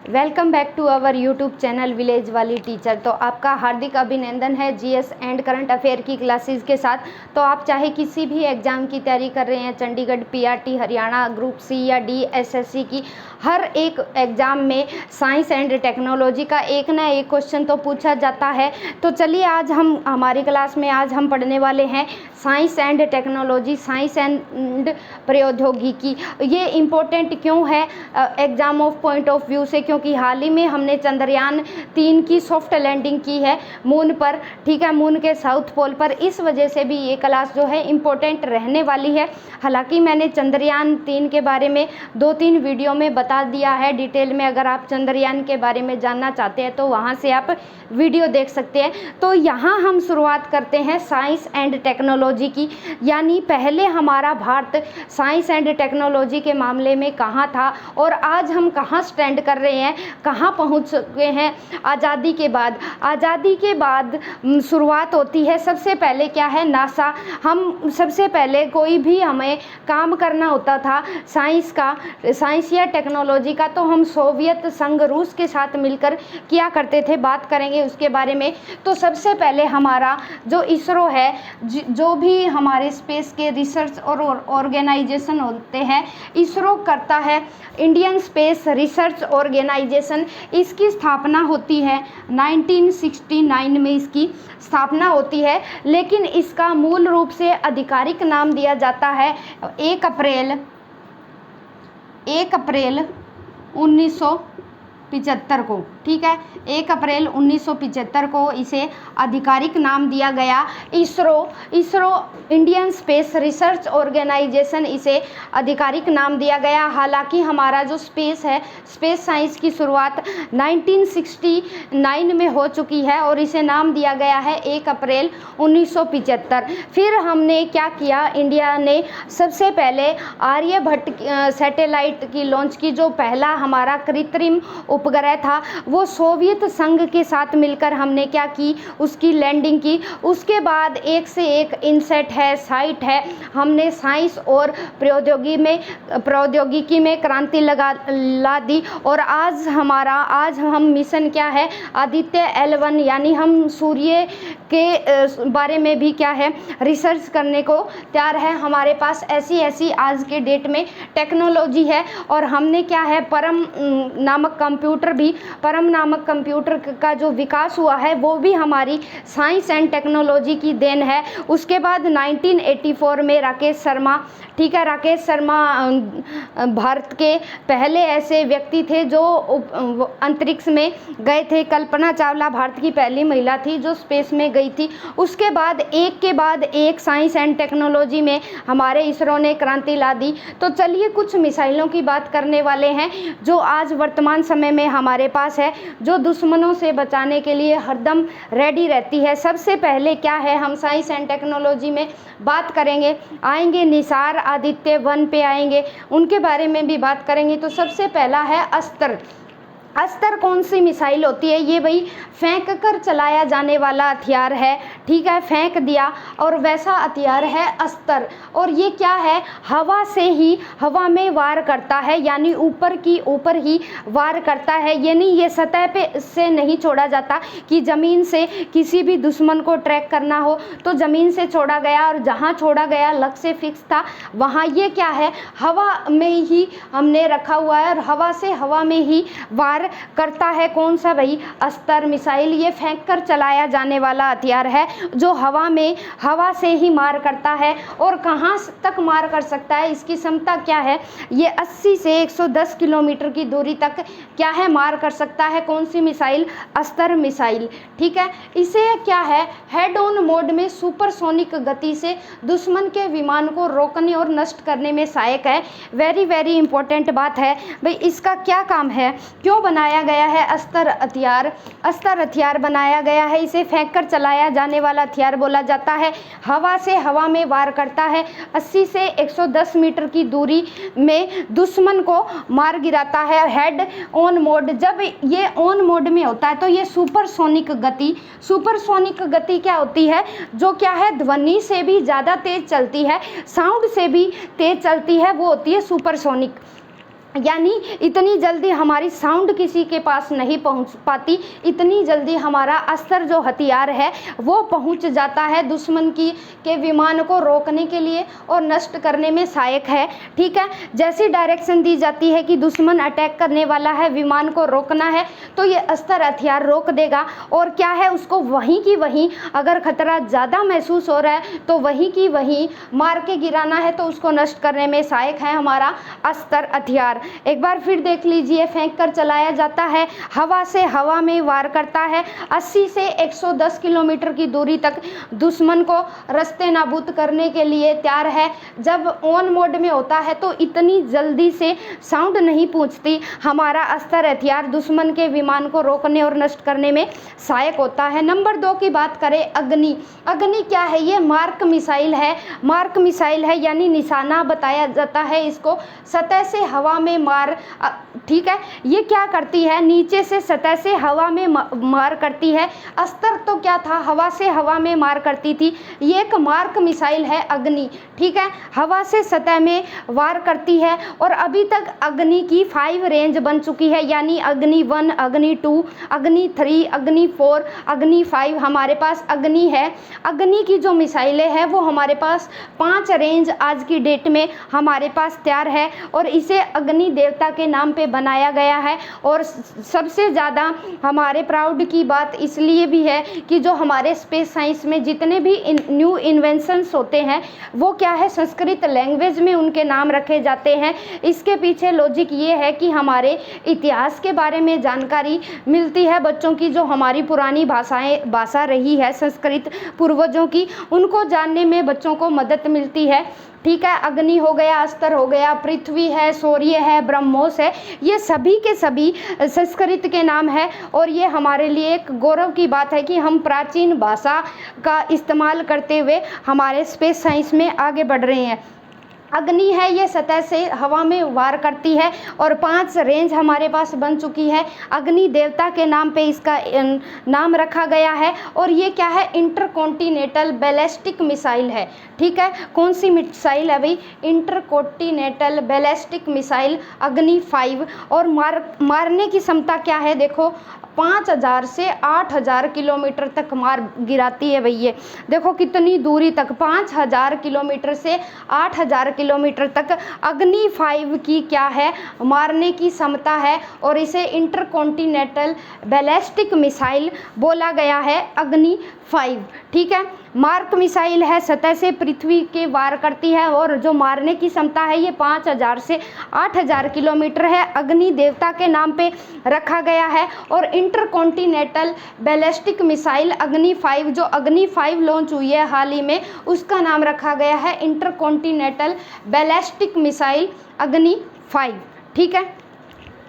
Welcome back to our YouTube channel village वाली teacher. तो आपका हार्दिक अभिनंदन है जीएस एंड करंट अफेयर की क्लासेस के साथ। तो आप चाहे किसी भी एग्ज़ाम की तैयारी कर रहे हैं, Chandigarh, PRT, Haryana, group C या डी, एसएससी की, हर एक एग्ज़ाम में साइंस एंड टेक्नोलॉजी का एक ना एक क्वेश्चन तो पूछा जाता है। तो चलिए आज हम हमारी क्लास में आज हम पढ़ने वाले हैं science and technology, science and प्रौद्योगिकी। ये इम्पोर्टेंट क्यों है exam of point of view से? क्योंकि हाल ही में हमने चंद्रयान 3 की सॉफ्ट लैंडिंग की है मून पर, ठीक है, मून के साउथ पोल पर। इस वजह से भी ये क्लास जो है इम्पोर्टेंट रहने वाली है। हालांकि मैंने चंद्रयान 3 के बारे में 2-3 वीडियो में बता दिया है डिटेल में। अगर आप चंद्रयान के बारे में जानना चाहते हैं तो वहाँ से आप वीडियो देख सकते हैं। तो यहाँ हम शुरुआत करते हैं साइंस एंड टेक्नोलॉजी की, यानी पहले हमारा भारत साइंस एंड टेक्नोलॉजी के मामले में कहाँ था और आज हम कहाँ स्टैंड कर रहे हैं, कहाँ पहुँच चुके हैं आज़ादी के बाद। आज़ादी के बाद शुरुआत होती है सबसे पहले क्या है, नासा। हम सबसे पहले कोई भी हमें काम करना होता था साइंस का, साइंस या टेक्नोलॉजी का, तो हम सोवियत संघ रूस के साथ मिलकर किया करते थे। बात करेंगे उसके बारे में। तो सबसे पहले हमारा जो इसरो है, जो भी हमारे स्पेस के रिसर्च और ऑर्गेनाइजेशन होते हैं, इसरो करता है इंडियन स्पेस रिसर्च ऑर्गेनाइजेशन। इसकी स्थापना होती है 1969 में, इसकी स्थापना होती है। लेकिन इसका मूल रूप से आधिकारिक नाम दिया जाता है 1 अप्रैल 1975 को, ठीक है। 1 अप्रैल 1975 को इसे आधिकारिक नाम दिया गया ISRO Indian Space Research Organisation, इसे आधिकारिक नाम दिया गया। हालांकि हमारा जो स्पेस है, स्पेस साइंस की शुरुआत 1969 में हो चुकी है और इसे नाम दिया गया है 1 अप्रैल 1975। फिर हमने क्या किया, इंडिया ने सबसे पहले आर्यभट्ट सैटेलाइट की लॉन्च की। जो पहला हमारा कृत्रिम उपग्रह था वो सोवियत संघ के साथ मिलकर हमने क्या की, उसकी लैंडिंग की। उसके बाद एक से एक इनसेट है, साइट है। हमने साइंस और प्रौद्योगिकी में क्रांति ला दी। और आज हम मिशन क्या है, आदित्य L1, यानी हम सूर्य के बारे में भी क्या है रिसर्च करने को तैयार है। हमारे पास ऐसी आज के डेट में टेक्नोलॉजी है। और हमने क्या है, परम नामक कंप्यूटर का जो विकास हुआ है वो भी हमारी साइंस एंड टेक्नोलॉजी की देन है। उसके बाद 1984 में राकेश शर्मा, ठीक है, राकेश शर्मा भारत के पहले ऐसे व्यक्ति थे जो अंतरिक्ष में गए थे। कल्पना चावला भारत की पहली महिला थी जो स्पेस में गई थी। उसके बाद एक के बाद एक साइंस एंड टेक्नोलॉजी में हमारे इसरो ने क्रांति ला दी। तो चलिए कुछ मिसाइलों की बात करने वाले हैं जो आज वर्तमान समय में हमारे पास है, जो दुश्मनों से बचाने के लिए हरदम रेडी रहती है। सबसे पहले क्या है, हम साइंस एंड टेक्नोलॉजी में बात करेंगे, आएंगे निसार आदित्य 1 पे आएंगे, उनके बारे में भी बात करेंगे। तो सबसे पहला है अस्त्र। अस्त्र कौन सी मिसाइल होती है? ये भाई फेंक कर चलाया जाने वाला हथियार है, ठीक है, फेंक दिया और वैसा हथियार है अस्त्र। और ये क्या है, हवा से ही, हवा में वार करता है, यानी ऊपर ही वार करता है। यानी ये सतह पे से नहीं छोड़ा जाता कि ज़मीन से किसी भी दुश्मन को ट्रैक करना हो तो ज़मीन से छोड़ा गया और जहाँ छोड़ा गया लक्ष्य फिक्स था वहाँ ये क्या है, हवा में ही हमने रखा हुआ है और हवा में ही वार करता है। कौन सा भाई, अस्त्र मिसाइल। ये फेंक कर चलाया जाने वाला हथियार है जो हवा से ही मार करता है। और कहाँ तक मार कर सकता है, इसकी क्षमता क्या है, ये 80 से 110 किलोमीटर की दूरी तक क्या है, मार कर सकता है। कौन सी मिसाइल, अस्त्र मिसाइल, ठीक है। इसे क्या है, हेड ऑन मोड में सुपरसोनिक गति से दुश्मन के विमान को रोकने और नष्ट करने में सहायक है। वेरी इंपॉर्टेंट बात है भाई। इसका क्या काम है, क्यों बनाया गया है अस्त्र हथियार बनाया गया है। इसे फेंक कर चलाया जाने वाला हथियार बोला जाता है। हवा में वार करता है, 80 से 110 मीटर की दूरी में दुश्मन को मार गिराता है। हेड ऑन मोड, जब ये ऑन मोड में होता है तो ये सुपरसोनिक गति क्या होती है, जो क्या है, ध्वनि से भी ज़्यादा तेज चलती है, साउंड से भी तेज चलती है, वो होती है सुपरसोनिक। यानी इतनी जल्दी हमारी साउंड किसी के पास नहीं पहुंच पाती, इतनी जल्दी हमारा अस्त्र जो हथियार है वो पहुंच जाता है दुश्मन के विमान को रोकने के लिए और नष्ट करने में सहायक है। ठीक है, जैसी डायरेक्शन दी जाती है कि दुश्मन अटैक करने वाला है, विमान को रोकना है, तो ये अस्त्र हथियार रोक देगा। और क्या है, उसको वहीं की वहीं, अगर खतरा ज़्यादा महसूस हो रहा है तो वहीं की वहीं मार के गिराना है, तो उसको नष्ट करने में सहायक है हमारा अस्त्र हथियार। एक बार फिर देख लीजिए, फेंक कर चलाया जाता है, हवा से हवा में वार करता है, 80 से 110 किलोमीटर की दूरी तक दुश्मन को रस्ते नाबूद करने के लिए तैयार है। जब ऑन मोड में होता है तो इतनी जल्दी से साउंड नहीं पहुंचती, हमारा अस्त्र हथियार दुश्मन के विमान को रोकने और नष्ट करने में सहायक होता है। नंबर 2 की बात करें, अग्नि। अग्नि क्या है, ये मार्क मिसाइल है। मार्क मिसाइल है यानी निशाना बताया जाता है इसको, सतह से हवा में मार। ठीक है, ये क्या करती है, नीचे से सतह से हवा में मार करती है। अस्त्र तो क्या था, हवा से हवा में मार करती थी, ये एक मार्क मिसाइल है अग्नि। ठीक है, हवा से सतह में वार करती है। और अभी तक अग्नि की 5 रेंज बन चुकी है, यानी अग्नि 1, अग्नि 2, अग्नि 3, अग्नि 4, अग्नि 5 हमारे पास अग्नि है। अग्नि की जो मिसाइलें हैं वो हमारे पास 5 रेंज आज की डेट में हमारे पास तैयार है, और इसे अग्नि देवता के नाम पे बनाया गया है। और सबसे ज़्यादा हमारे प्राउड की बात इसलिए भी है कि जो हमारे स्पेस साइंस में जितने भी न्यू इन्वेंशंस होते हैं वो क्या है, संस्कृत लैंग्वेज में उनके नाम रखे जाते हैं। इसके पीछे लॉजिक ये है कि हमारे इतिहास के बारे में जानकारी मिलती है बच्चों की, जो हमारी पुरानी भाषा रही है संस्कृत पूर्वजों की, उनको जानने में बच्चों को मदद मिलती है। ठीक है, अग्नि हो गया, अस्त्र हो गया, पृथ्वी है, सूर्य है, ब्रह्मोस है, ये सभी के सभी संस्कृत के नाम है। और ये हमारे लिए एक गौरव की बात है कि हम प्राचीन भाषा का इस्तेमाल करते हुए हमारे स्पेस साइंस में आगे बढ़ रहे हैं। अग्नि है, ये सतह से हवा में वार करती है, और 5 रेंज हमारे पास बन चुकी है। अग्नि देवता के नाम पे इसका नाम रखा गया है। और ये क्या है, इंटरकॉन्टिनेंटल बैलिस्टिक मिसाइल है। ठीक है, कौन सी मिसाइल है भाई, इंटरकॉन्टिनेंटल बैलिस्टिक मिसाइल अग्नि 5। और मारने की क्षमता क्या है, देखो 5000 से 8000 किलोमीटर तक मार गिराती है भैया। देखो कितनी दूरी तक, 5000 किलोमीटर से 8000 किलोमीटर तक अग्नि 5 की क्या है, मारने की क्षमता है। और इसे इंटरकॉन्टिनेंटल बैलिस्टिक मिसाइल बोला गया है, अग्नि 5। ठीक है, मार्क मिसाइल है, सतह से पृथ्वी के वार करती है, और जो मारने की क्षमता है ये 5000 से 8000 किलोमीटर है। अग्नि देवता के नाम पे रखा गया है। और इंटरकॉन्टिनेंटल बैलिस्टिक मिसाइल अग्नि 5, जो अग्नि 5 लॉन्च हुई है हाल ही में, उसका नाम रखा गया है इंटरकॉन्टिनेंटल बैलिस्टिक मिसाइल अग्नि 5। ठीक है,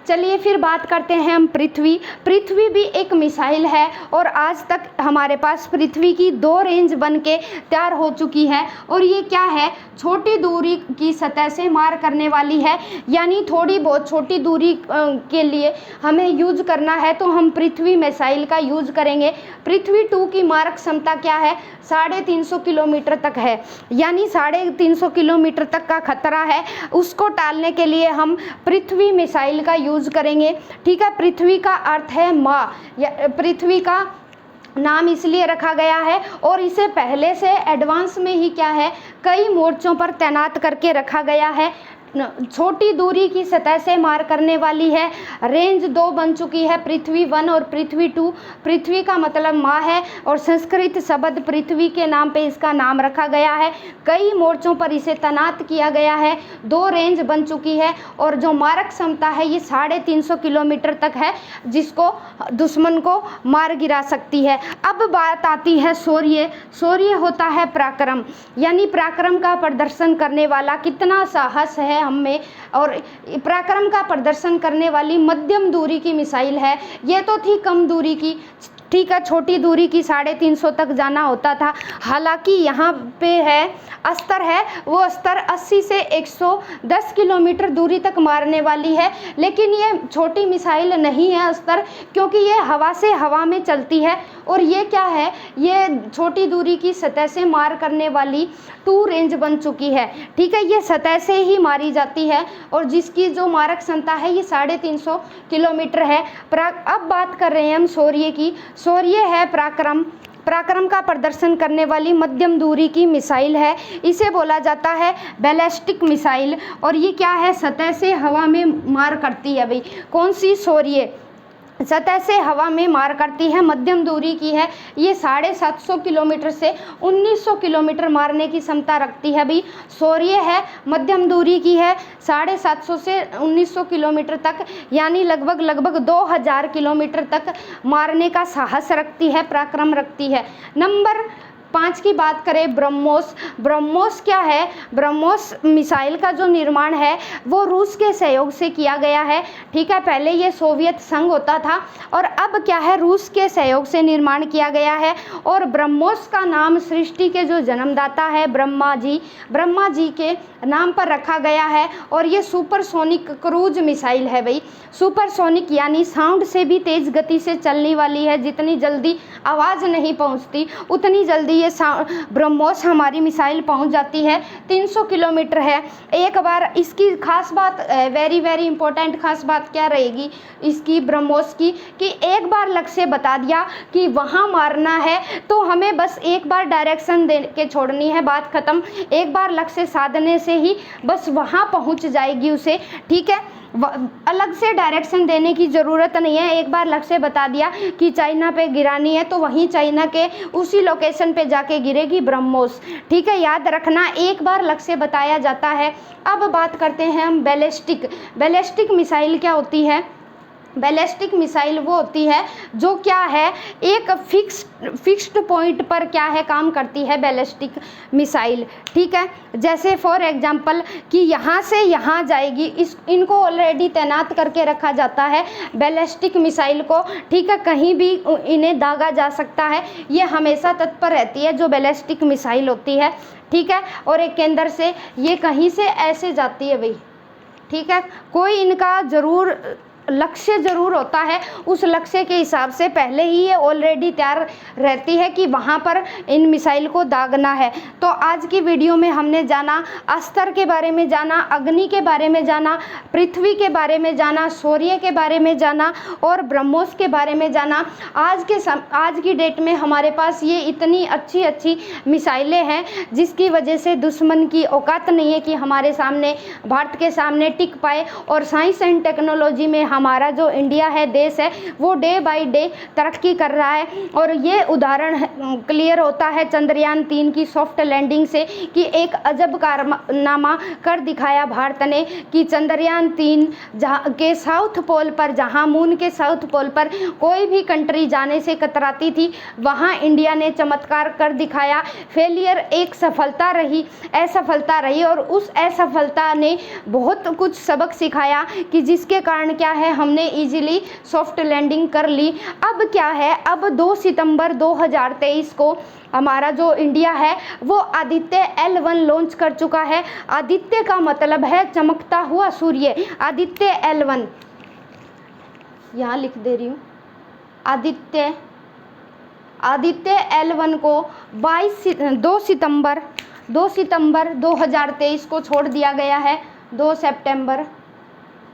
चलिए फिर बात करते हैं हम पृथ्वी। पृथ्वी भी एक मिसाइल है, और आज तक हमारे पास पृथ्वी की 2 रेंज बन के तैयार हो चुकी है। और ये क्या है, छोटी दूरी की सतह से मार करने वाली है, यानी थोड़ी बहुत छोटी दूरी के लिए हमें यूज करना है तो हम पृथ्वी मिसाइल का यूज करेंगे। पृथ्वी 2 की मारक क्षमता क्या है, 350 किलोमीटर तक है, यानी 350 किलोमीटर तक का खतरा है, उसको टालने के लिए हम पृथ्वी मिसाइल का यूज करेंगे। ठीक है, पृथ्वी का अर्थ है माँ, या पृथ्वी का नाम इसलिए रखा गया है। और इसे पहले से एडवांस में ही क्या है, कई मोर्चों पर तैनात करके रखा गया है। छोटी दूरी की सतह से मार करने वाली है, रेंज 2 बन चुकी है, पृथ्वी 1 और पृथ्वी 2। पृथ्वी का मतलब माँ है, और संस्कृत शब्द पृथ्वी के नाम पे इसका नाम रखा गया है। कई मोर्चों पर इसे तैनात किया गया है, 2 रेंज बन चुकी है, और जो मारक क्षमता है ये 350 किलोमीटर तक है, जिसको दुश्मन को मार गिरा सकती है। अब बात आती है सूर्य। सूर्य होता है पराक्रम, यानी पराक्रम का प्रदर्शन करने वाला, कितना साहस है हम में, और पराक्रम का प्रदर्शन करने वाली मध्यम दूरी की मिसाइल है। ये तो थी कम दूरी की, ठीक है, छोटी दूरी की 350 तक जाना होता था। हालांकि यहाँ पे है अस्तर है, वो अस्तर 80 से 110 किलोमीटर दूरी तक मारने वाली है, लेकिन ये छोटी मिसाइल नहीं है अस्तर, क्योंकि ये हवा से हवा में चलती है। और ये क्या है, ये छोटी दूरी की सतह से मार करने वाली टू रेंज बन चुकी है। ठीक है, ये सतह से ही मारी जाती है और जिसकी जो मारक क्षमता है ये 350 किलोमीटर है। अब बात कर रहे हैं हम शौर्य की। शौर्य है पराक्रम का प्रदर्शन करने वाली मध्यम दूरी की मिसाइल है। इसे बोला जाता है बैलिस्टिक मिसाइल। और ये क्या है, सतह से हवा में मार करती है। भाई कौन सी, शौर्य सतह से हवा में मार करती है, मध्यम दूरी की है। ये 750 किलोमीटर से 1900 किलोमीटर मारने की क्षमता रखती है। भाई शौर्य है, मध्यम दूरी की है, 750 से 1900 किलोमीटर तक, यानी लगभग 2000 किलोमीटर तक मारने का साहस रखती है, पराक्रम रखती है। नंबर 5 की बात करें, ब्रह्मोस क्या है, ब्रह्मोस मिसाइल का जो निर्माण है वो रूस के सहयोग से किया गया है। ठीक है, पहले ये सोवियत संघ होता था और अब क्या है, रूस के सहयोग से निर्माण किया गया है। और ब्रह्मोस का नाम सृष्टि के जो जन्मदाता है ब्रह्मा जी के नाम पर रखा गया है। और ये सुपरसोनिक क्रूज मिसाइल है। भाई सुपरसोनिक यानी साउंड से भी तेज गति से चलने वाली है। जितनी जल्दी आवाज़ नहीं पहुंचती उतनी जल्दी ये ब्रह्मोस हमारी मिसाइल पहुंच जाती है। 300 किलोमीटर है। एक बार इसकी खास बात, वेरी इंपॉर्टेंट खास बात क्या रहेगी इसकी, ब्रह्मोस की, कि एक बार लक्ष्य बता दिया कि वहाँ मारना है तो हमें बस एक बार डायरेक्शन दे के छोड़नी है, बात खत्म। एक बार लक्ष्य साधने से ही बस वहाँ पहुँच जाएगी उसे। ठीक है, अलग से डायरेक्शन देने की ज़रूरत नहीं है। एक बार लक्ष्य बता दिया कि चाइना पे गिरानी है तो वहीं चाइना के उसी लोकेशन पे जाके गिरेगी ब्रह्मोस। ठीक है, याद रखना, एक बार लक्ष्य बताया जाता है। अब बात करते हैं हम बैलिस्टिक मिसाइल क्या होती है। बैलिस्टिक मिसाइल वो होती है जो क्या है, एक फिक्स्ड पॉइंट पर क्या है, काम करती है बैलिस्टिक मिसाइल। ठीक है, जैसे फॉर एग्जांपल कि यहाँ से यहाँ जाएगी, इनको ऑलरेडी तैनात करके रखा जाता है बैलिस्टिक मिसाइल को। ठीक है, कहीं भी इन्हें दागा जा सकता है, ये हमेशा तत्पर रहती है जो बैलिस्टिक मिसाइल होती है। ठीक है, और एक केंद्र से ये कहीं से ऐसे जाती है भाई। ठीक है, कोई इनका लक्ष्य जरूर होता है, उस लक्ष्य के हिसाब से पहले ही ये ऑलरेडी तैयार रहती है कि वहाँ पर इन मिसाइल को दागना है। तो आज की वीडियो में हमने जाना अस्त्र के बारे में, जाना अग्नि के बारे में, जाना पृथ्वी के बारे में, जाना शौर्य के बारे में, जाना और ब्रह्मोस के बारे में जाना। आज की डेट में हमारे पास ये इतनी अच्छी मिसाइलें हैं जिसकी वजह से दुश्मन की औकात नहीं है कि हमारे सामने, भारत के सामने टिक पाए। और साइंस एंड टेक्नोलॉजी में हमारा जो इंडिया है, देश है, वो डे बाय डे तरक्की कर रहा है। और ये उदाहरण क्लियर होता है चंद्रयान 3 की सॉफ्ट लैंडिंग से कि एक अजब कारनामा कर दिखाया भारत ने कि चंद्रयान 3 के साउथ पोल पर, जहां मून के साउथ पोल पर कोई भी कंट्री जाने से कतराती थी, वहां इंडिया ने चमत्कार कर दिखाया। फेलियर एक सफलता रही, असफलता रही, और उस असफलता ने बहुत कुछ सबक सिखाया कि जिसके कारण क्या है, हमने इजीली सॉफ्ट लैंडिंग कर ली। अब क्या है, अब 2 सितंबर 2023 को हमारा जो इंडिया है वो आदित्य L1 लॉन्च कर चुका है। आदित्य का मतलब है चमकता हुआ सूर्य। आदित्य L1 यहाँ लिख दे रही हूँ। आदित्य L1 को 2 सितंबर 2023 को छोड़ दिया गया है। 2 सितंबर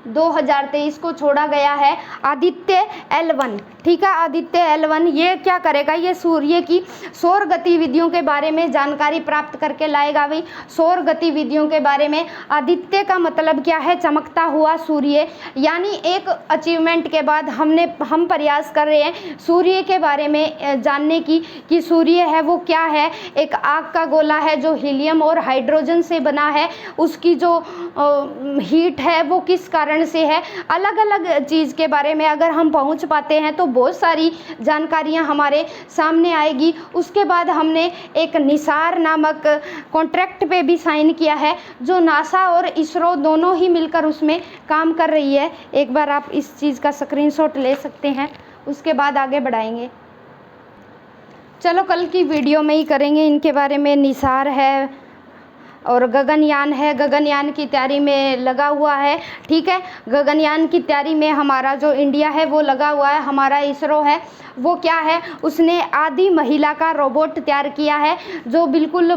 2023 को छोड़ा गया है आदित्य L1। ठीक है, आदित्य L1 ये क्या करेगा, ये सूर्य की सौर गतिविधियों के बारे में जानकारी प्राप्त करके लाएगा। भाई सौर गतिविधियों के बारे में, आदित्य का मतलब क्या है, चमकता हुआ सूर्य। यानी एक अचीवमेंट के बाद हम प्रयास कर रहे हैं सूर्य के बारे में जानने की कि सूर्य है वो क्या है। एक आग का गोला है जो हीलियम और हाइड्रोजन से बना है, उसकी जो हीट है वो किस कारण से है। अलग अलग चीज़ के बारे में अगर हम पहुंच पाते हैं तो बहुत सारी जानकारियां हमारे सामने आएगी। उसके बाद हमने एक निसार नामक कॉन्ट्रैक्ट पे भी साइन किया है जो नासा और इसरो दोनों ही मिलकर उसमें काम कर रही है। एक बार आप इस चीज़ का स्क्रीनशॉट ले सकते हैं, उसके बाद आगे बढ़ाएंगे। चलो कल की वीडियो में ही करेंगे इनके बारे में। निसार है और गगनयान है, गगनयान की तैयारी में लगा हुआ है। ठीक है, गगनयान की तैयारी में हमारा जो इंडिया है वो लगा हुआ है। हमारा इसरो है वो क्या है, उसने आदि महिला का रोबोट तैयार किया है जो बिल्कुल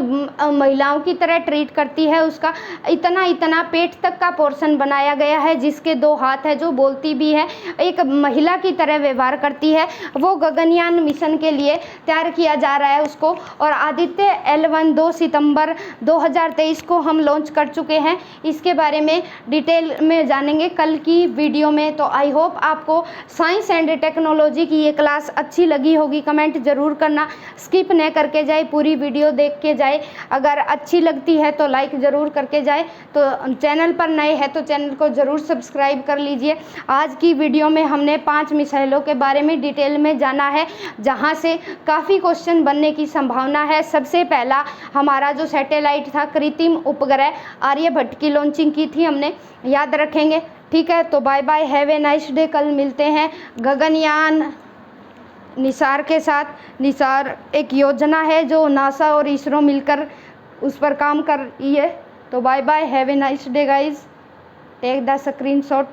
महिलाओं की तरह ट्रीट करती है। उसका इतना इतना पेट तक का पोर्शन बनाया गया है, जिसके 2 हाथ है, जो बोलती भी है, एक महिला की तरह व्यवहार करती है। वो गगनयान मिशन के लिए तैयार किया जा रहा है उसको। और आदित्य L1 2 सितंबर 2023 को हम लॉन्च कर चुके हैं। इसके बारे में डिटेल में जानेंगे कल की वीडियो में। तो आई होप आपको साइंस एंड टेक्नोलॉजी की ये क्लास अच्छी लगी होगी। कमेंट ज़रूर करना, स्किप न करके जाए, पूरी वीडियो देख के जाए। अगर अच्छी लगती है तो लाइक ज़रूर करके जाए। तो चैनल पर नए हैं तो चैनल को ज़रूर सब्सक्राइब कर लीजिए। आज की वीडियो में हमने 5 मिसाइलों के बारे में डिटेल में जाना है, जहां से काफ़ी क्वेश्चन बनने की संभावना है। सबसे पहला हमारा जो सैटेलाइट था, कृत्रिम उपग्रह आर्यभट्ट की लॉन्चिंग की थी हमने, याद रखेंगे। ठीक है, तो bye bye, have a nice day. कल मिलते हैं गगनयान निसार के साथ। निसार एक योजना है जो नासा और इसरो मिलकर उस पर काम कर रही है। तो bye bye, have a nice day guys, take the screenshot.